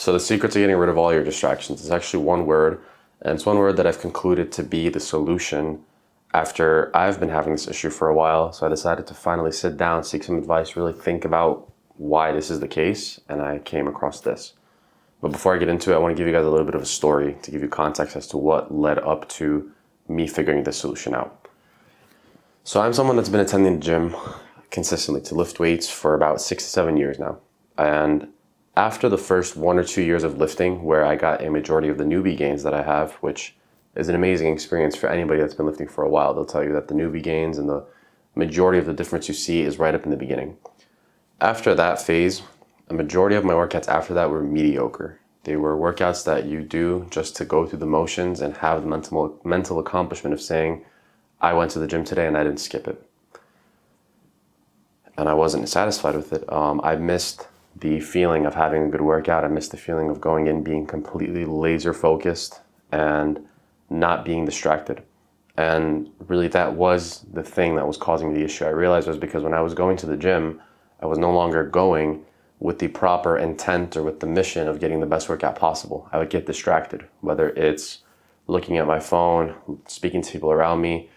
So the secret to getting rid of all your distractions is actually one word, and it's one word that I've concluded to be the solution after I've been having this issue for a while. So I decided to finally sit down, seek some advice, really think about why this is the case, and I came across this. But before I get into it, I want to give you guys a little bit of a story to give you context as to what led up to me figuring this solution out. So I'm someone that's been attending the gym consistently to lift weights for about 6 to 7 years now. And after the first 1 or 2 years of lifting, where I got a majority of the newbie gains that I have, which is an amazing experience for anybody that's been lifting for a while, they'll tell you that the newbie gains and the majority of the difference you see is right up in the beginning. After that phase, a majority of my workouts after that were mediocre. They were workouts that you do just to go through the motions and have the mental accomplishment of saying, I went to the gym today and I didn't skip it. And I wasn't satisfied with it. I missed the feeling of having a good workout. I missed the feeling of going in being completely laser focused and not being distracted. And really that was the thing that was causing the issue. I realized it was because when I was going to the gym, I was no longer going with the proper intent or with the mission of getting the best workout possible. I would get distracted, whether it's looking at my phone, speaking to people around me.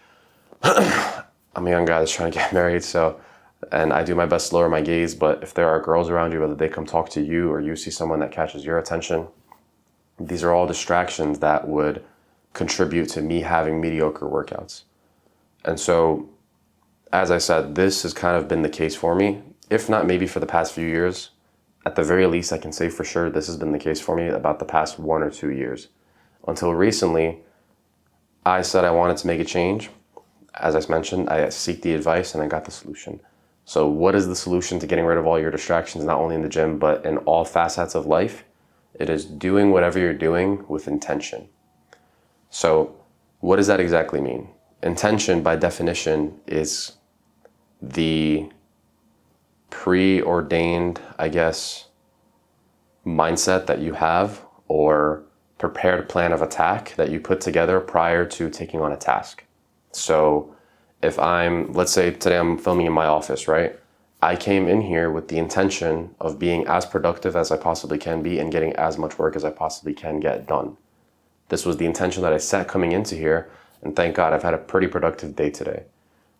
I'm a young guy that's trying to get married, and I do my best to lower my gaze, but if there are girls around you, whether they come talk to you or you see someone that catches your attention, these are all distractions that would contribute to me having mediocre workouts. And so, as I said, this has kind of been the case for me, if not maybe for the past few years. At the very least, I can say for sure this has been the case for me about the past 1 or 2 years. Until recently, I said I wanted to make a change. As I mentioned, I seek the advice and I got the solution. So what is the solution to getting rid of all your distractions, not only in the gym, but in all facets of life? It is doing whatever you're doing with intention. So what does that exactly mean? Intention, by definition, is the preordained, mindset that you have, or prepared plan of attack that you put together prior to taking on a task. So if let's say today I'm filming in my office, right? I came in here with the intention of being as productive as I possibly can be and getting as much work as I possibly can get done. This was the intention that I set coming into here, and thank God I've had a pretty productive day today.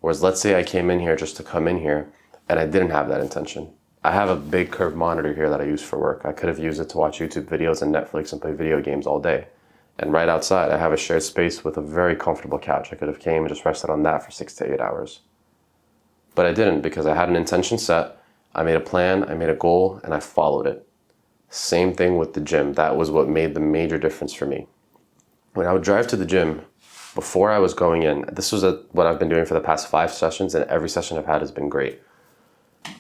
Whereas let's say I came in here just to come in here and I didn't have that intention. I have a big curved monitor here that I use for work. I could have used it to watch YouTube videos and Netflix and play video games all day. And right outside, I have a shared space with a very comfortable couch. I could have came and just rested on that for 6 to 8 hours. But I didn't, because I had an intention set. I made a plan, I made a goal, and I followed it. Same thing with the gym. That was what made the major difference for me. When I would drive to the gym, before I was going in, this was what I've been doing for the past 5 sessions, and every session I've had has been great.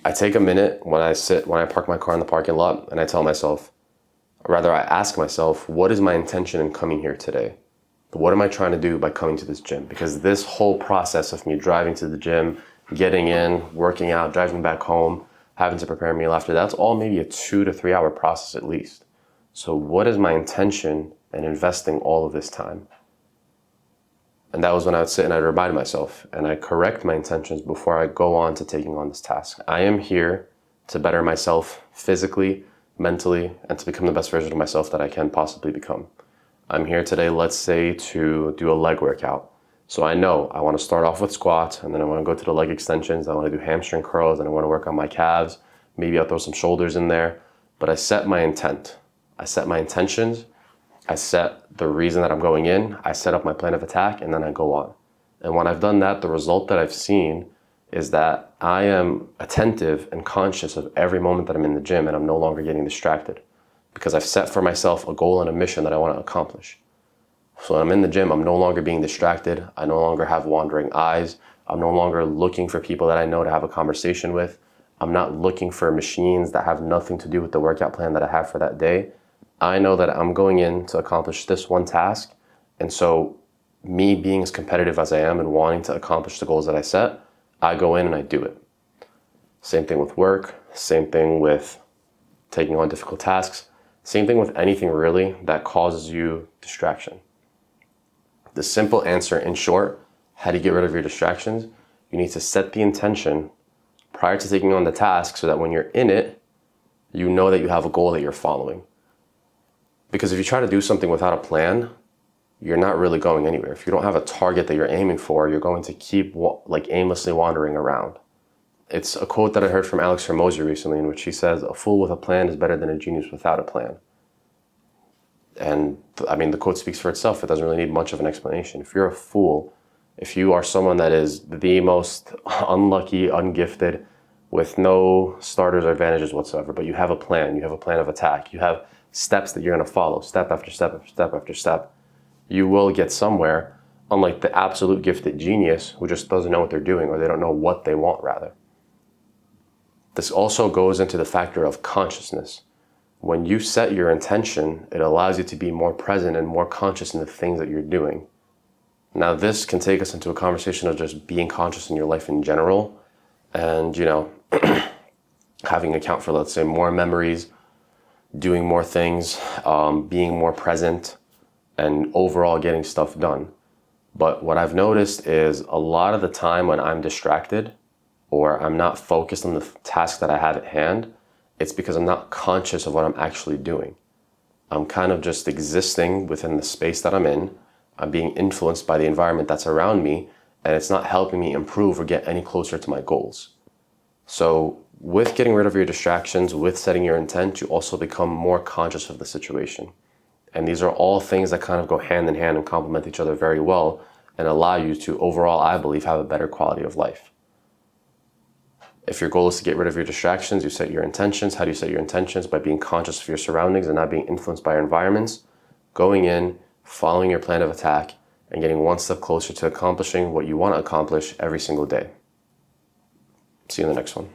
I take a minute when I park my car in the parking lot, and I ask myself, what is my intention in coming here today? What am I trying to do by coming to this gym? Because this whole process of me driving to the gym, getting in, working out, driving back home, having to prepare a meal after, that's all maybe a 2 to 3 hour process at least. So what is my intention in investing all of this time? And that was when I would sit and I'd remind myself, and I correct my intentions before I go on to taking on this task. I am here to better myself physically, mentally, and to become the best version of myself that I can possibly become. I'm here today, let's say, to do a leg workout. So I know I want to start off with squats, and then I want to go to the leg extensions. I want to do hamstring curls, and I want to work on my calves. Maybe I'll throw some shoulders in there. But I set my intent. I set my intentions. I set the reason that I'm going in. I set up my plan of attack, and then I go on. And when I've done that, the result that I've seen is that I am attentive and conscious of every moment that I'm in the gym, and I'm no longer getting distracted because I've set for myself a goal and a mission that I want to accomplish. So when I'm in the gym, I'm no longer being distracted. I no longer have wandering eyes. I'm no longer looking for people that I know to have a conversation with. I'm not looking for machines that have nothing to do with the workout plan that I have for that day. I know that I'm going in to accomplish this one task. And so me being as competitive as I am and wanting to accomplish the goals that I set, I go in and I do it. Same thing with work, same thing with taking on difficult tasks, same thing with anything really that causes you distraction. The simple answer, in short, how do you get rid of your distractions? You need to set the intention prior to taking on the task so that when you're in it, you know that you have a goal that you're following. Because if you try to do something without a plan, you're not really going anywhere. If you don't have a target that you're aiming for, you're going to keep like aimlessly wandering around. It's a quote that I heard from Alex Hormozy recently, in which he says, "A fool with a plan is better than a genius without a plan." And I mean, the quote speaks for itself. It doesn't really need much of an explanation. If you're a fool, if you are someone that is the most unlucky, ungifted, with no starters or advantages whatsoever, but you have a plan, you have a plan of attack, you have steps that you're going to follow, step after step after step after step, you will get somewhere, unlike the absolute gifted genius who just doesn't know what they're doing, or they don't know what they want, rather. This also goes into the factor of consciousness. When you set your intention, it allows you to be more present and more conscious in the things that you're doing. Now, this can take us into a conversation of just being conscious in your life in general, and, having account for, let's say, more memories, doing more things, being more present, and overall getting stuff done. But what I've noticed is a lot of the time when I'm distracted or I'm not focused on the task that I have at hand, it's because I'm not conscious of what I'm actually doing. I'm kind of just existing within the space that I'm in. I'm being influenced by the environment that's around me, and it's not helping me improve or get any closer to my goals. So with getting rid of your distractions, with setting your intent, you also become more conscious of the situation. And these are all things that kind of go hand in hand and complement each other very well and allow you to overall, I believe, have a better quality of life. If your goal is to get rid of your distractions, you set your intentions. How do you set your intentions? By being conscious of your surroundings and not being influenced by your environments, going in, following your plan of attack, and getting one step closer to accomplishing what you want to accomplish every single day. See you in the next one.